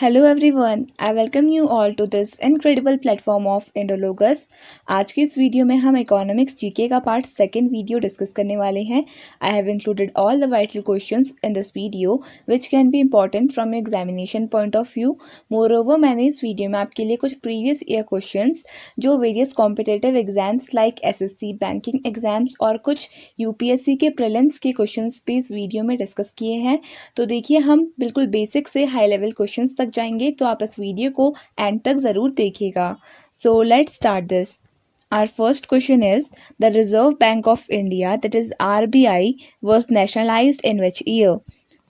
Hello everyone, I welcome you all to this incredible platform of Indologus. आज की इस video में हम इकोनॉमिक्स जीके का पार्ट सेकंड वीडियो डिस्कस करने वाले हैं। I have included all the vital questions in this video which can be important from your examination point of view. Moreover, मैंने इस वीडियो में आपके लिए कुछ प्रीवियस ईयर क्वेश्चंस जो various competitive exams like SSC, banking exams और कुछ UPSC के प्रीलिम्स के क्वेश्चंस भी इस वीडियो में डिस्कस किए हैं। तो देखिए, हम बिल्कुल बेसिक से हाई लेवल क्वेश्चंस तक जाएंगे, तो आप इस वीडियो को एंड तक ज़रूर देखिएगा। So let's start this. Our first question is, the Reserve Bank of India, that is RBI, was nationalized in which year?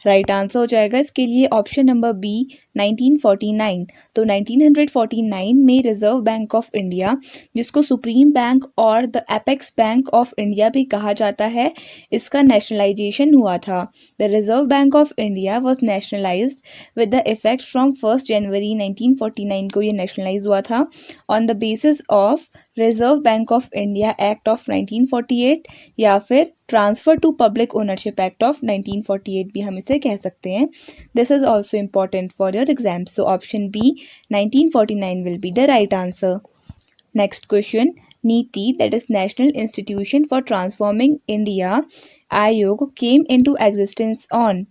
Right answer हो जाएगा इसके लिए ऑप्शन नंबर बी 1949। तो 1949 में रिजर्व बैंक ऑफ इंडिया, जिसको सुप्रीम बैंक और the apex bank of India भी कहा जाता है, इसका नेशनलाइजेशन हुआ था। The Reserve Bank of India was nationalised with the effect from 1 जनवरी 1949 को ये नेशनलाइज हुआ था on the basis of Reserve Bank of India Act of 1948 या फिर Transfer to Public Ownership Act of 1948 भी हम इसे कह सकते हैं। This is also important for your exam, so option B 1949 will be the right answer. Next question, NITI, that is national institution for transforming India Aayog, came into existence on.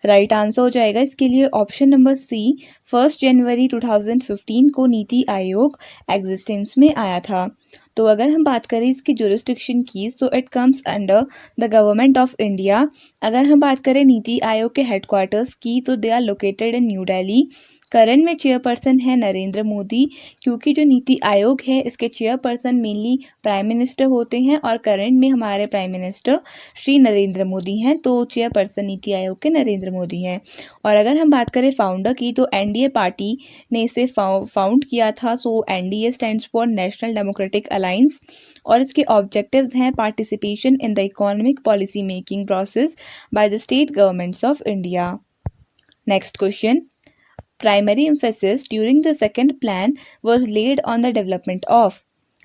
Right answer हो जाएगा इसके लिए ऑप्शन नंबर सी 1 जनवरी 2015 को NITI Aayog existence में आया था। तो अगर हम बात करें इसकी जुरिस्डिक्शन की, so it comes under the government of India. अगर हम बात करें नीति आयोग के हेडक्वार्टर्स की, तो they are located in New Delhi. Current में चेयरपर्सन है नरेंद्र मोदी, क्योंकि जो नीति आयोग है इसके चेयरपर्सन मेनली प्राइम मिनिस्टर होते हैं और करंट में हमारे प्राइम मिनिस्टर श्री नरेंद्र मोदी हैं, तो चेयरपर्सन नीति आयोग के नरेंद्र मोदी हैं। और अगर हम बात करें फाउंडर की, तो एनडीए पार्टी ने इसे फाउंड किया था। So NDA stands for national democratic alliance और इसके ऑब्जेक्टिव्स हैं participation in the economic policy making process by the state governments of India. Next question, primary emphasis during the second plan was laid on the development of।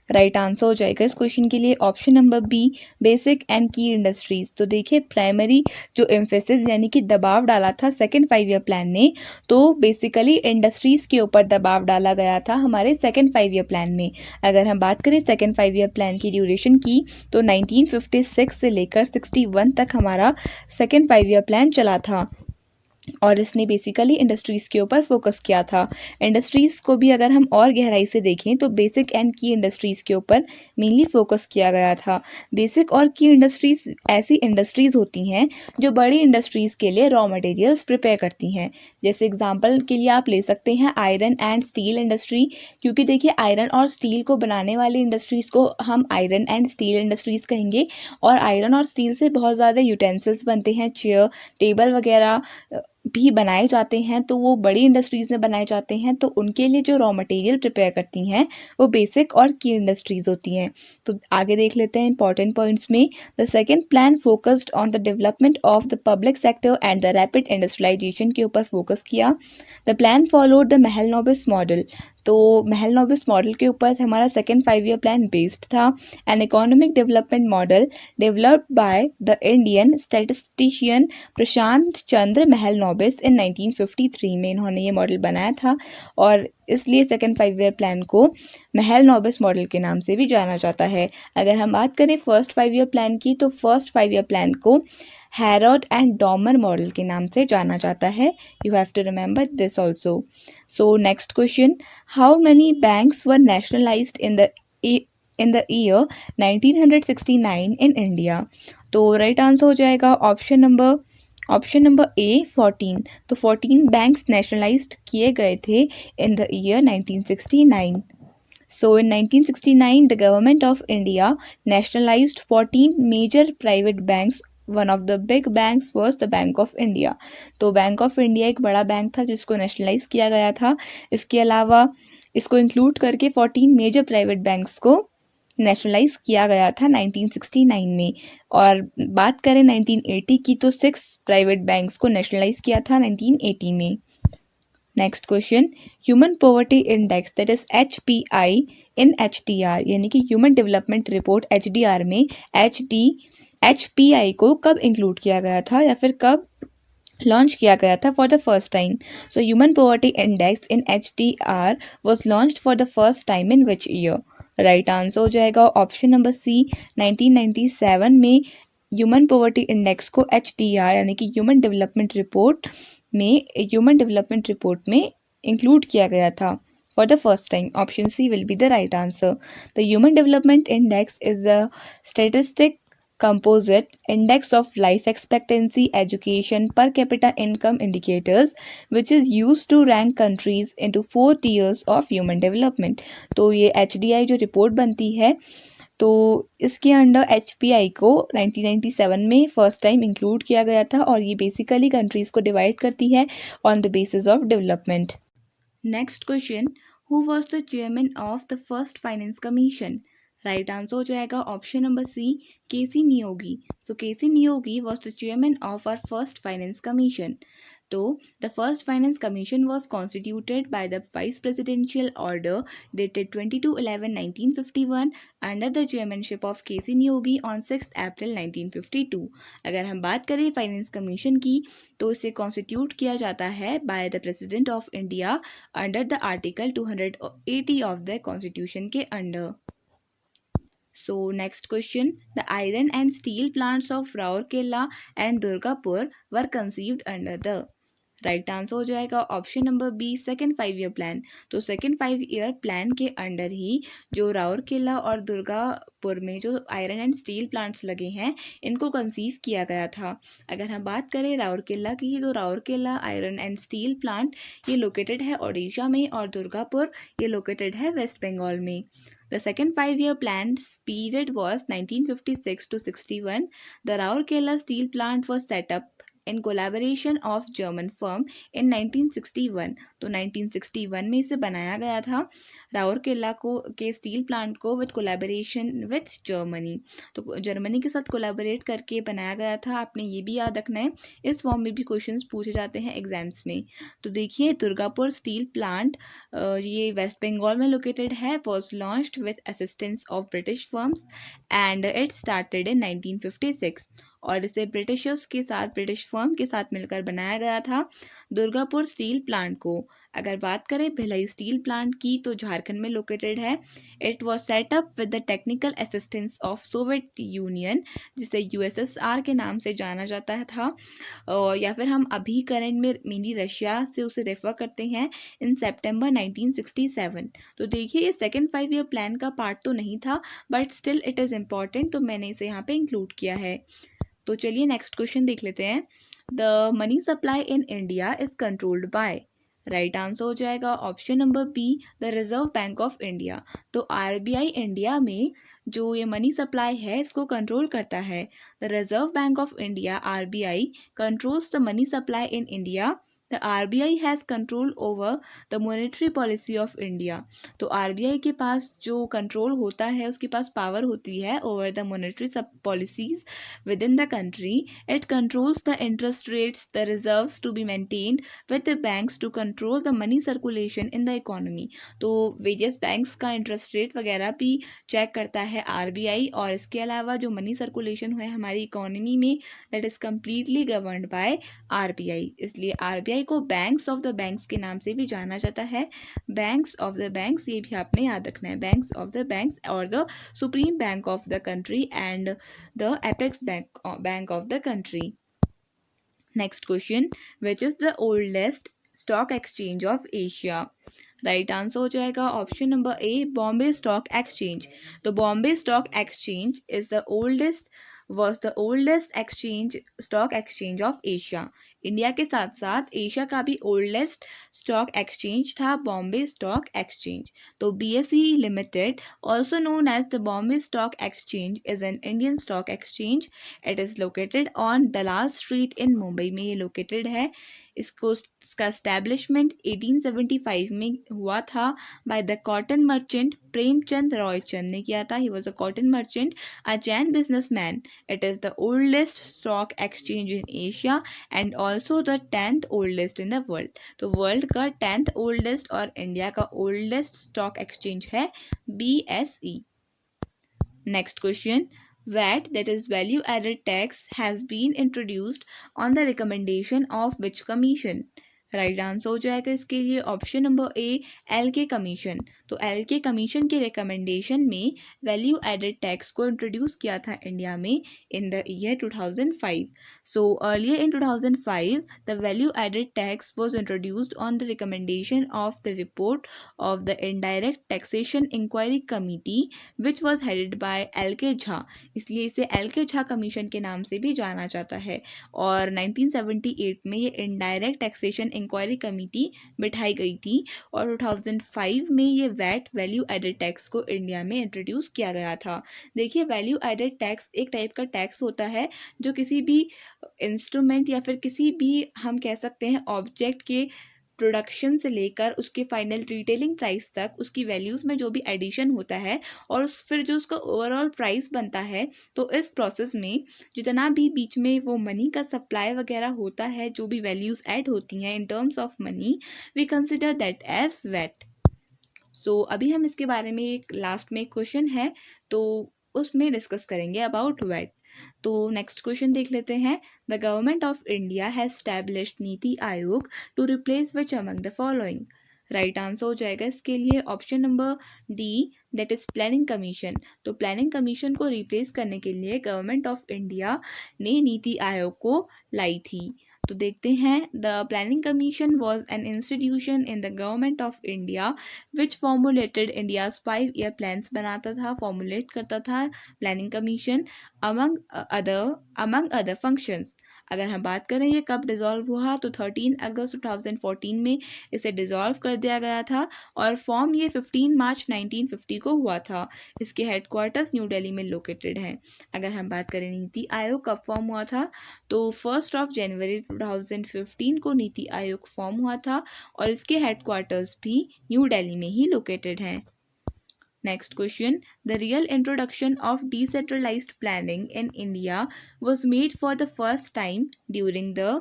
Right answer हो जाएगा इस question के लिए option number B basic and key industries. तो देखिए, primary जो emphasis यानी कि दबाव डाला था सेकंड 5 ईयर प्लान ने, तो बेसिकली इंडस्ट्रीज के ऊपर दबाव डाला गया था हमारे सेकंड 5 ईयर प्लान में। अगर हम बात करें सेकंड 5 ईयर प्लान की ड्यूरेशन की, तो 1956 से लेकर 61 तक हमारा सेकंड 5 ईयर प्लान चला था और इसने बेसिकली इंडस्ट्रीज़ के ऊपर फोकस किया था। इंडस्ट्रीज़ को भी अगर हम और गहराई से देखें, तो बेसिक एंड की इंडस्ट्रीज़ के ऊपर मेनली फोकस किया गया था। बेसिक और की इंडस्ट्रीज़ ऐसी इंडस्ट्रीज़ होती हैं जो बड़ी इंडस्ट्रीज़ के लिए रॉ मटेरियल्स प्रिपेयर करती हैं। जैसे एग्जांपल के लिए आप ले सकते हैं आयरन एंड स्टील इंडस्ट्री, क्योंकि देखिए आयरन और स्टील को बनाने वाली इंडस्ट्रीज़ को हम आयरन एंड स्टील इंडस्ट्रीज़ कहेंगे। और आयरन और स्टील से बहुत ज़्यादा यूटेंसिल्स बनते हैं, चेयर टेबल वगैरह भी बनाए जाते हैं, तो वो बड़ी इंडस्ट्रीज़ में बनाए जाते हैं। तो उनके लिए जो रॉ मटेरियल प्रिपेयर करती हैं वो बेसिक और की इंडस्ट्रीज़ होती हैं। तो आगे देख लेते हैं इंपॉर्टेंट पॉइंट्स में। The second plan focused on the development of the public sector and the rapid industrialisation के ऊपर फोकस किया। The plan followed the Mahalanobis model. तो महलनोबिस मॉडल के ऊपर हमारा सेकेंड 5 ईयर प्लान बेस्ड था। An economic development model developed by the Indian statistician Prasanta Chandra Mahalanobis in 1953 में इन्होंने ये मॉडल बनाया था और इसलिए सेकेंड 5 ईयर प्लान को महलनोबिस मॉडल के नाम से भी जाना जाता है। अगर हम बात करें फर्स्ट 5 ईयर प्लान की, तो फर्स्ट 5 ईयर प्लान को हैरोड एंड डॉमर मॉडल के नाम से जाना जाता है। You have to remember this also. So next question, how many banks were nationalised in the year 1969 in India. तो राइट आंसर हो जाएगा ऑप्शन नंबर ए 14। तो 14 बैंक्स नेशनलाइज्ड किए गए थे इन the year 1969। So in 1969, the government of India nationalized 14 major private banks. One of the big banks was the Bank of India. तो bank of India एक बड़ा bank था जिसको नेशनलाइज किया गया था। इसके अलावा इसको इंक्लूड करके 14 मेजर प्राइवेट बैंक्स को नेशनलाइज किया गया था 1969 में। और बात करें 1980 की, तो 6 प्राइवेट बैंक्स को नेशनलाइज किया था 1980 में। Next question, human poverty index, that is HPI in HDR यानी कि ह्यूमन डेवलपमेंट रिपोर्ट HDR में HPI को कब इंक्लूड किया गया था या फिर कब लॉन्च किया गया था for the first time? So human poverty index in HDR was launched for the first time in which year? Right answer हो जाएगा ऑप्शन नंबर सी, 1997 में ह्यूमन पॉवर्टी इंडेक्स को HDR यानी कि ह्यूमन डेवलपमेंट रिपोर्ट में include किया गया था for the first time. Option C will be the right answer. The human development index is the statistic composite index of life expectancy, education, per capita income indicators, which is used to rank countries into 4 tiers of human development. तो ये HDI जो report बनती है तो इसके under HPI को 1997 में first time include किया गया था और ये बेसिकली कंट्रीज़ को डिवाइड करती है on the basis of development. Next question, who was the chairman of the first finance commission? Right answer हो जाएगा option number C, K C Neogy. So K C Neogy was the chairman of our first finance commission. तो the first finance commission was constituted by the vice presidential order dated 22/11/1951 under the chairmanship of K C Neogy on 6 April 1952. अगर हम बात करें finance commission की तो इसे constitute किया जाता है by the president of India under the article 280 of the constitution के under. So next question, the iron and steel plants of Rourkela and Durgapur were conceived under the. Right answer हो जाएगा option number B, second 5 year plan. तो second 5 year plan के under ही जो राउरकेला और दुर्गापुर में जो आयरन एंड स्टील प्लांट्स लगे हैं इनको कंसीव किया गया था. अगर हम बात करें राउरकेला की तो Rourkela iron and steel plant ये लोकेटेड है ओडिशा में और दुर्गापुर ये लोकेटेड है वेस्ट बंगाल में. The second 5 year plan's period was 1956 to 61. The Rourkela steel plant was set up in collaboration of German firm in 1961. तो 1961 में इसे बनाया गया था राउरकेला को के स्टील प्लांट को विद कोलैबोरेशन विथ जर्मनी. तो जर्मनी के साथ कोलैबोरेट करके बनाया गया था. आपने ये भी याद रखना है, इस फॉर्म में भी क्वेश्चंस पूछे जाते हैं एग्जाम्स में. तो देखिए दुर्गापुर स्टील प्लांट ये वेस्ट बंगाल में लोकेटेड है. Was launched with assistance of British firms and it started in 1956 और इसे ब्रिटिश फर्म के साथ मिलकर बनाया गया था दुर्गापुर स्टील प्लांट को. अगर बात करें भिलाई स्टील प्लांट की तो झारखंड में लोकेटेड है. It was setup with the technical assistance of Soviet union जिसे USSR के नाम से जाना जाता था या फिर हम अभी करंट में मिनी रशिया से उसे रेफर करते हैं इन सितंबर 1967. तो देखिए ये सेकेंड 5 ईयर प्लान का पार्ट तो नहीं था but still it is important, तो मैंने इसे यहाँ पे इंक्लूड किया है. तो चलिए नेक्स्ट क्वेश्चन देख लेते हैं. The money supply in India is controlled by. Right answer हो जाएगा option number B, the Reserve Bank of India. तो RBI इंडिया में जो ये मनी सप्लाई है इसको कंट्रोल करता है. The Reserve Bank of India RBI controls the money supply in India. The RBI has control over the monetary policy of India. तो RBI के पास जो कंट्रोल होता है उसके पास पावर होती है ओवर द मॉनेटरी सब policies within the country. It controls the interest rates, the reserves to be maintained with the banks to control the money circulation in the economy. तो various banks का interest rate वगैरह भी check करता है RBI और इसके अलावा जो मनी सर्कुलेशन है हमारी इकोनॉमी में that is completely governed bye RBI. इसलिए RBI को बैंक्स ऑफ द बैंक्स के नाम से भी जाना जाता है. बैंक्स ऑफ द बैंक्स ये भी आपने याद रखना है. बैंक्स ऑफ द बैंक्स और the supreme bank of the country and the apex bank of the country. Next question, which is the oldest stock exchange of Asia? Right answer हो जाएगा option number A, Bombay stock exchange. तो Bombay stock exchange is the oldest was the oldest stock exchange of Asia. India के साथ साथ Asia का भी oldest stock exchange था Bombay stock exchange. तो BSE limited also known as the Bombay stock exchange is an Indian stock exchange. It is located on Dalal street in Mumbai में ये located है. इसका एस्टैब्लिशमेंट 1875 में हुआ था by the cotton merchant Premchand Roychand ने किया था. He was a cotton merchant, a Jain businessman. It is the oldest stock exchange in Asia and also the 10th oldest in the world. तो वर्ल्ड का 10th ओल्डेस्ट और India का oldest stock exchange है BSE. Next question, VAT, that is value added tax, has been introduced on the recommendation of which commission? Right answer हो जाएगा इसके लिए option number A, L K commission. तो L K commission के recommendation में value added tax को introduce किया था इंडिया में in the year 2005। So earlier in 2005 the value added tax was introduced on the recommendation of the report of the indirect taxation enquiry committee which was headed by L K Jha, इसलिए इसे L K Jha commission के नाम से भी जाना जाता है। और 1978 में ये इनडायरेक्ट टैक्सेशन इंक्वायरी कमेटी बिठाई गई थी और 2005 में ये वैट वैल्यू एडेड टैक्स को इंडिया में इंट्रोड्यूस किया गया था। देखिए वैल्यू एडेड टैक्स एक टाइप का टैक्स होता है जो किसी भी इंस्ट्रूमेंट या फिर किसी भी हम कह सकते हैं ऑब्जेक्ट के प्रोडक्शन से लेकर उसके फाइनल रिटेलिंग प्राइस तक उसकी वैल्यूज़ में जो भी एडिशन होता है और उस फिर जो उसका ओवरऑल प्राइस बनता है, तो इस प्रोसेस में जितना भी बीच में वो मनी का सप्लाई वगैरह होता है, जो भी वैल्यूज़ ऐड होती हैं in terms of money, we consider that as VAT. So अभी हम इसके बारे में एक लास्ट में क्वेश्चन है तो उसमें डिस्कस करेंगे अबाउट वैट। तो नेक्स्ट क्वेश्चन देख लेते हैं। The government of India has established NITI Aayog to replace which among the following? Right answer हो जाएगा इसके लिए option number D, that is planning commission. तो प्लानिंग कमीशन को रिप्लेस करने के लिए गवर्नमेंट ऑफ इंडिया ने नीति आयोग को लाई थी। तो देखते हैं। The planning commission was an institution in the government of India which formulated India's 5 year plans बनाता था, फॉर्मुलेट करता था planning commission among other functions. अगर हम बात करें ये कब डिज़ोल्व हुआ तो 13 अगस्त 2014 में इसे डिज़ोल्व कर दिया गया था और फॉर्म ये 15 मार्च 1950 को हुआ था। इसके हेडक्वार्टर्स न्यू दिल्ली में लोकेटेड हैं। अगर हम बात करें नीति आयोग कब फॉर्म हुआ था तो 1 जनवरी 2015 को नीति आयोग फॉर्म हुआ था और इसके हेडक्वार्टर्स भी न्यू दिल्ली में ही लोकेटेड हैं। Next question. The real introduction of decentralized planning in India was made for the first time during the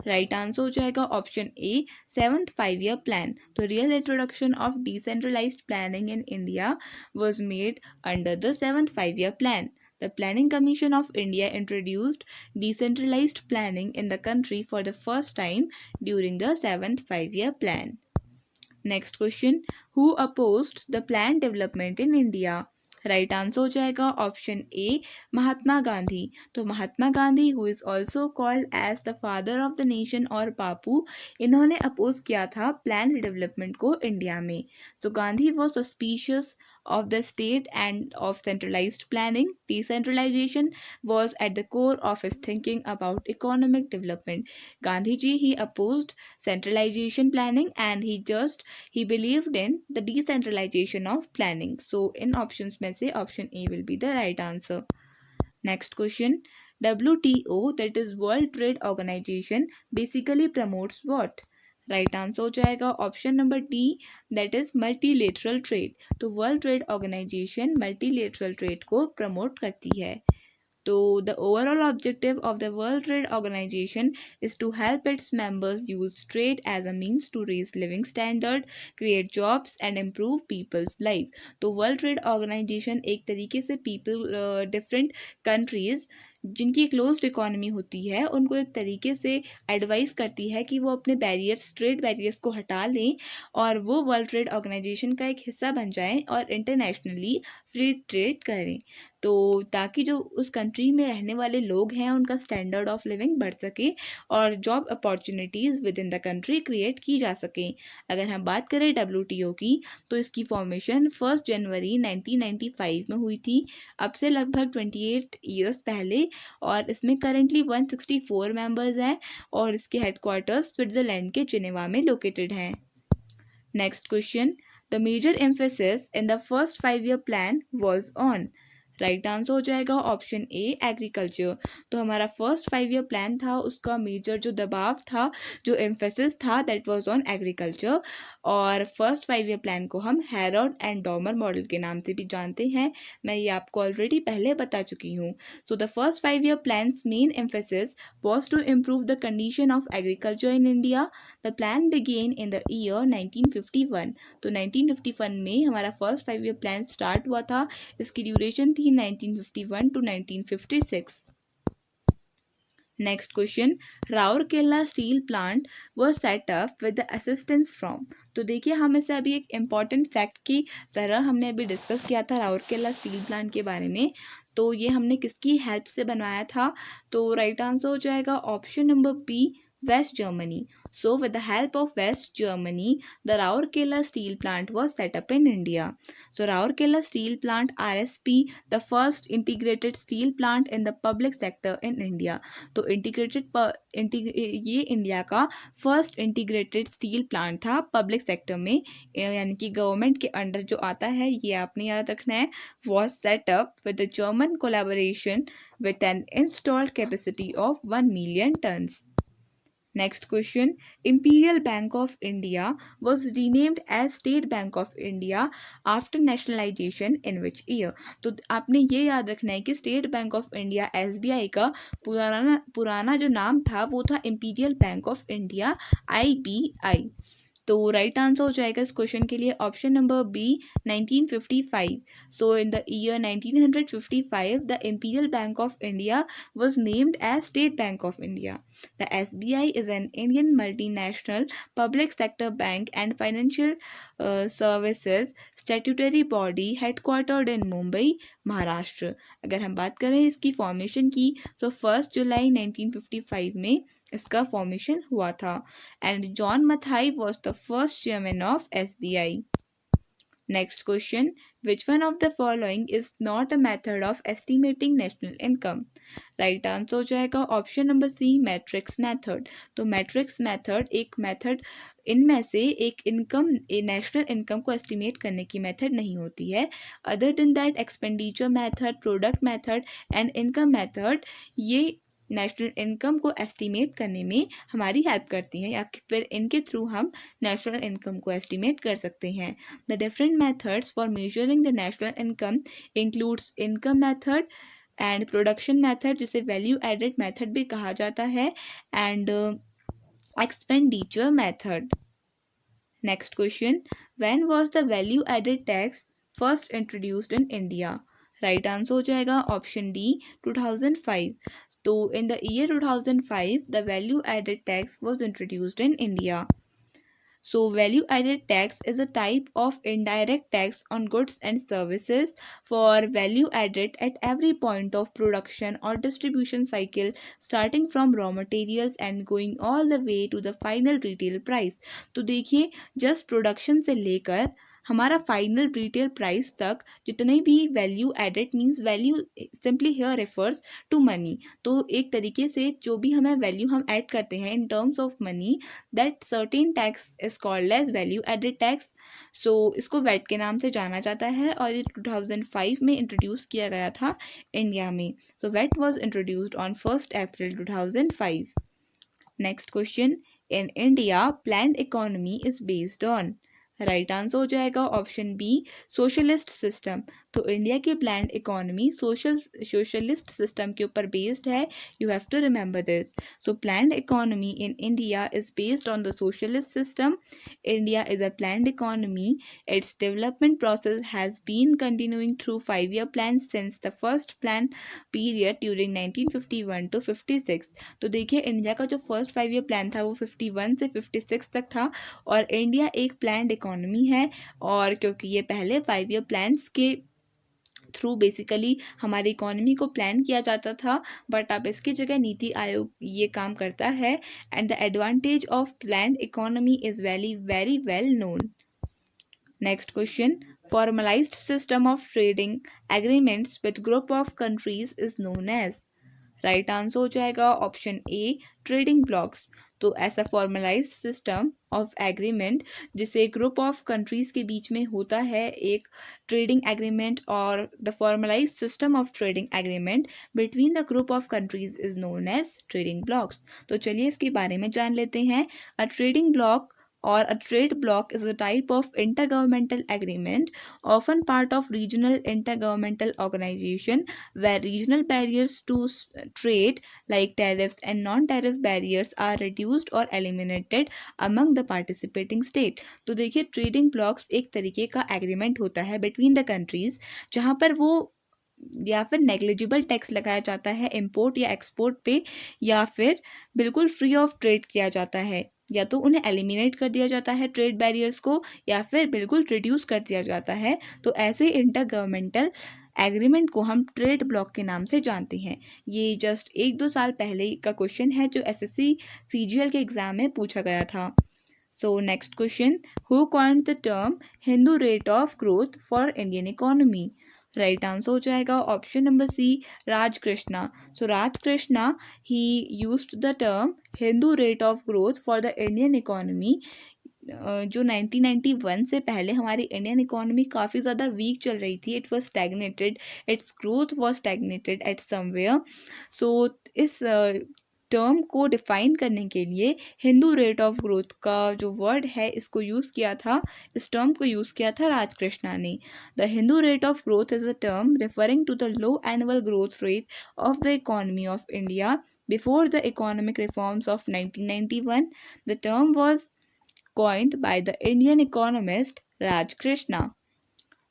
right answer हो जाएगा option A, 7th 5 year plan। तो real introduction of decentralised planning in India was made under the 7th 5 year plan. The Planning Commission of India introduced decentralized planning in the country for the first time during the 7th 5 year plan. Next question, who opposed the plan development in India? Right answer हो जाएगा option A, Mahatma Gandhi. तो Mahatma Gandhi who is also called as the father of the nation और बापू, इन्होंने oppose किया था plan development को India में। So Gandhi was suspicious of the state and of centralized planning. Decentralization was at the core of his thinking about economic development. Gandhi ji, he opposed centralization planning and he believed in the decentralization of planning. So in options में से option A will be the right answer. Next question. WTO, that is World Trade Organization, basically promotes what? Right answer हो जाएगा option number D, that is multilateral trade. तो world trade organisation multilateral trade को promote करती है। तो the overall objective of the World Trade Organization is to help its members use trade as a means to raise living standard, create jobs and improve people's life. तो World Trade Organization एक तरीके से different countries जिनकी closed economy होती है उनको एक तरीके से एडवाइस करती है कि वो अपने बैरियर्स, ट्रेड बैरियर्स को हटा लें और वो वर्ल्ड ट्रेड ऑर्गेनाइजेशन का एक हिस्सा बन जाएं और इंटरनेशनली फ्री ट्रेड करें, तो ताकि जो उस कंट्री में रहने वाले लोग हैं उनका स्टैंडर्ड ऑफ लिविंग बढ़ सके और job opportunities with in the country create की जा सकें। अगर हम बात करें WTO की तो इसकी फॉर्मेशन 1 जनवरी 1995 में हुई थी, अब से लगभग 28 ईयर्स पहले, और इसमें करेंटली 164 मेंबर्स हैं और इसके हेडक्वार्टर्स स्विट्ज़रलैंड के जिनेवा में लोकेटेड हैं। Next question, the major emphasis in the first 5 year plan was on? Right answer हो जाएगा ऑप्शन ए, एग्रीकल्चर। तो हमारा फर्स्ट 5 year प्लान था, उसका मेजर जो दबाव था, जो एम्फेसिस था, दैट वाज ऑन एग्रीकल्चर। और फर्स्ट 5 year प्लान को हम हैरोल्ड एंड डॉमर मॉडल के नाम से भी जानते हैं, मैं ये आपको ऑलरेडी पहले बता चुकी हूँ। So the first 5 year plans main emphasis was to improve the condition of agriculture in India. The plan began in the year 1951. तो 1951 में हमारा फर्स्ट 5 year प्लान स्टार्ट हुआ था। इसकी ड्यूरेशन थी between 1951 to 1956. Next question, Rourkela steel plant was set up with the assistance from। तो देखिए हम इसे अभी एक इम्पॉर्टेंट फैक्ट की तरह हमने अभी डिस्कस किया था राउरकेला स्टील प्लांट के बारे में। तो ये हमने किसकी हेल्प से बनवाया था? तो राइट आंसर हो जाएगा option number B, West Germany. So with the help of West Germany, the Rourkela steel plant was set up in India. So Rourkela steel plant RSP, the first integrated steel plant in the public sector in India. तो ये India का first integrated steel plant था public sector में, यानी कि government के under जो आता है, ये आपने याद रखना है। was set up with the German collaboration with an installed capacity of 1 million tons. Next question, Imperial Bank of India was renamed as State Bank of India after nationalization in which year? तो आपने ये याद रखना है कि State Bank of India SBI का पुराना जो नाम था वो था Imperial Bank of India IBI। तो राइट आंसर हो जाएगा इस क्वेश्चन के लिए option number B 1955। So in the year 1955 the Imperial Bank of India was named as State Bank of India. The SBI is an Indian multinational public sector bank and financial services statutory body headquartered in Mumbai, Maharashtra. अगर हम बात करें इसकी formation की तो 1 जुलाई 1955 में इसका formation हुआ था and John Mathai was the first chairman of SBI। Next question, which one of the following is not a method of estimating national income? Right answer हो जाएगा option number C, matrix method. तो matrix method एक method इनमें से एक income, national income को estimate करने की मेथड नहीं होती है। Other than that expenditure method, product method and income method ये नेशनल इनकम को एस्टिमेट करने में हमारी हेल्प करती हैं, या फिर इनके थ्रू हम नेशनल इनकम को एस्टिमेट कर सकते हैं। The different methods for measuring the national income includes income method and production method, जिसे वैल्यू एडेड मेथड भी कहा जाता है, and expenditure method. Next question, when was the value added tax first introduced in India? Right answer हो जाएगा option D 2005। तो in the year 2005 the value added tax was introduced in India. So value added tax is a type of indirect tax on goods and services for value added at every point of production or distribution cycle, starting from raw materials and going all the way to the final retail price। तो देखिए just production से लेकर हमारा final retail price तक जितने भी value added means value simply here refers to money. तो एक तरीके से जो भी हमें वैल्यू हम ऐड करते हैं in terms of money, that certain tax is called as value added tax. So इसको वैट के नाम से जाना जाता है और ये 2005 में इंट्रोड्यूस किया गया था इंडिया में। So what was introduced on 1 April 2005। Next question, in India planned economy is based on? Right answer हो जाएगा ऑप्शन बी, सोशलिस्ट सिस्टम। तो इंडिया की प्लान्ड इकोनॉमी सोशलिस्ट सिस्टम के ऊपर बेस्ड है। You have to remember this. So planned economy in India is based on the socialist system. India is a planned economy. Its development process has been continuing through 5-year plan since the first plan period during 1951 to 56। तो देखिए India का जो first 5-year plan था वो 51 से 56 तक था और इंडिया एक प्लान्ड इकोनॉमी है। और क्योंकि ये पहले 5-year प्लान्स के थ्रू बेसिकली हमारी इकोनॉमी को प्लान किया जाता था, बट अब इसकी जगह नीति आयोग ये काम करता है and the advantage of planned economy is very very well known. Next question, formalized system of trading agreements with group of countries is known as? Right answer हो जाएगा ऑप्शन ए, ट्रेडिंग ब्लॉक्स। तो ऐसा formalise system of agreement जिसे group of countries के बीच में होता है एक ट्रेडिंग एग्रीमेंट, और the formalise system of trading agreement between the group of countries is known as trading blocs. तो चलिए इसके बारे में जान लेते हैं। A trading bloc or a trade bloc is a type of intergovernmental agreement, often part of regional intergovernmental organization, where regional barriers to trade like tariffs and non-tariff barriers are reduced or eliminated among the participating state। तो देखिए trading blocks एक तरीके का agreement होता है between the countries जहाँ पर वो या फिर नेग्लिजिबल टैक्स लगाया जाता है इंपोर्ट या एक्सपोर्ट पे, या फिर बिल्कुल फ्री ऑफ ट्रेड किया जाता है, या तो उन्हें एलिमिनेट कर दिया जाता है ट्रेड बैरियर्स को, या फिर बिल्कुल रिड्यूस कर दिया जाता है। तो ऐसे इंटर गवर्नमेंटल एग्रीमेंट को हम ट्रेड ब्लॉक के नाम से जानते हैं। ये जस्ट 1-2 साल पहले का क्वेश्चन है जो एसएससी सीजीएल के एग्जाम में पूछा गया था। So next question, who coined the term Hindu rate of growth for Indian economy? Right answer हो जाएगा option number C, Raj Krishna. So Raj Krishna he used the term Hindu rate of growth for the Indian economy. जो 1991 से पहले हमारी इंडियन इकोनॉमी काफ़ी ज़्यादा week चल रही थी, it was stagnated, its growth was stagnated at somewhere. So इस टर्म को डिफाइन करने के लिए हिंदू रेट ऑफ ग्रोथ का जो वर्ड है इसको यूज़ किया था, इस टर्म को यूज़ किया था राज कृष्णा ने। The Hindu rate of growth is a term referring to the low annual growth rate of the economy of India before the economic reforms of 1991. The term was coined by the Indian economist Raj Krishna.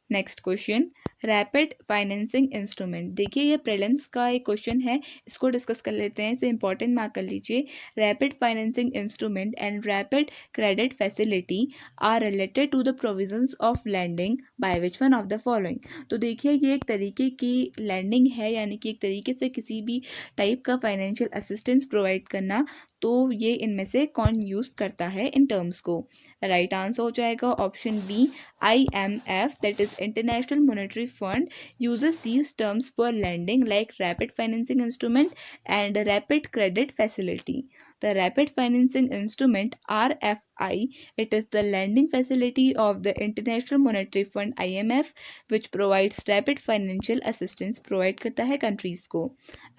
Next question, rapid financing instrument. देखिए ये prelims का एक question है, इसको discuss कर लेते हैं, इसे इंपॉर्टेंट मार्क कर लीजिए। Rapid financing instrument and rapid credit facility are related to the provisions of lending by which one of the following. तो देखिए ये एक तरीके की लैंडिंग है, यानी कि एक तरीके से किसी भी टाइप का फाइनेंशियल असिस्टेंस प्रोवाइड करना, तो ये इनमें से कौन यूज़ करता है इन टर्म्स को? राइट आंसर हो जाएगा option B, IMF, that is International Monetary Fund, uses these terms for lending like rapid financing instrument and rapid credit facility. The rapid financing instrument RFI, it is the lending facility of the International Monetary Fund IMF which provides rapid financial assistance, provide करता है countries को।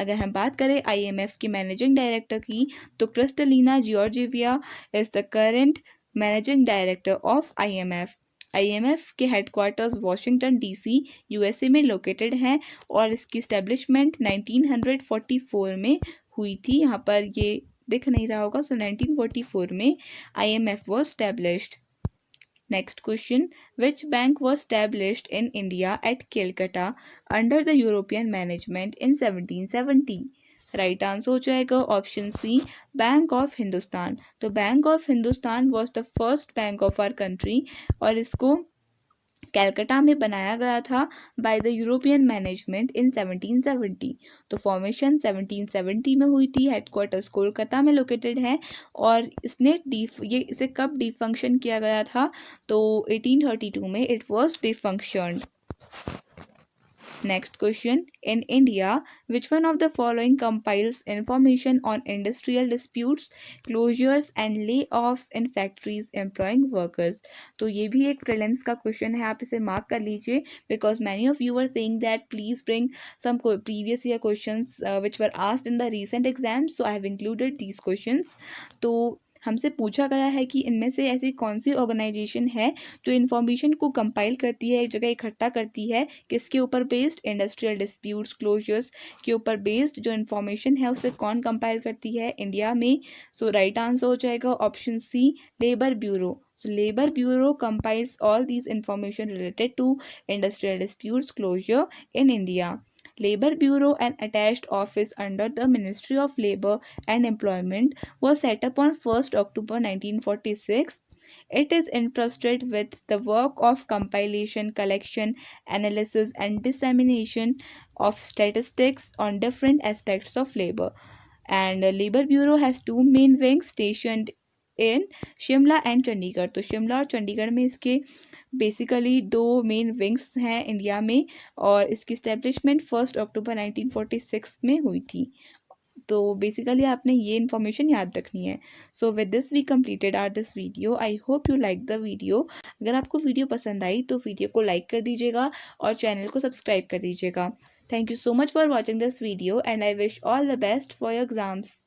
अगर हम बात करें IMF की managing director की, तो Kristalina Georgieva is the current managing director of IMF। IMF के हेडक्वार्टर्स वॉशिंगटन DC USA में लोकेटेड हैं और इसकी इस्टेब्लिशमेंट 1944 में हुई थी। यहाँ पर ये दिख नहीं रहा होगा, सो 1944 में IMF was established. Next question, which bank was established in India at Calcutta under the European management in 1770? Right answer हो जाएगा option C, bank of Hindustan. तो bank of Hindustan was the first bank of our country और इसको कैलकाटा में बनाया गया था by the European management in 1770। तो फॉर्मेशन 1770 में हुई थी, हेडक्वार्टर्स कोलकाता में लोकेटेड है, और इसे कब डिफंक्शन किया गया था? तो 1832 में it was defunctioned. Next question, in India, which one of the following compiles information on industrial disputes, closures and layoffs in factories employing workers? तो ये भी एक prelims का question है, आप इसे mark कर लीजिए, because many of you were saying that please bring some previous year questions which were asked in the recent exams, so I have included these questions. तो हमसे पूछा गया है कि इनमें से ऐसी कौन सी ऑर्गेनाइजेशन है जो इन्फॉर्मेशन को कंपाइल करती है, एक जगह इकट्ठा करती है, किसके ऊपर बेस्ड? इंडस्ट्रियल डिस्प्यूट्स, क्लोजर्स के ऊपर बेस्ड जो इन्फॉर्मेशन है उसे कौन कंपाइल करती है इंडिया में? सो राइट आंसर हो जाएगा option C, labour bureau. So Labor Bureau compiles all these information related to industrial disputes closure in India. Labor Bureau, an attached office under the Ministry of Labor and Employment, was set up on 1st October 1946. It is entrusted with the work of compilation, collection, analysis, and dissemination of statistics on different aspects of labor. And Labor Bureau has two main wings stationed in Shimla and Chandigarh. तो शिमला और चंडीगढ़ में इसके basically दो main wings हैं India में, और इसकी establishment 1 अक्टूबर 1946 में हुई थी। तो बेसिकली आपने ये इन्फॉर्मेशन याद रखनी है। So with this we completed our this video. I hope you like the video. अगर आपको वीडियो पसंद आई तो वीडियो को लाइक कर दीजिएगा और चैनल को सब्सक्राइब कर दीजिएगा। Thank you so much for watching this video and I wish all the best for your exams.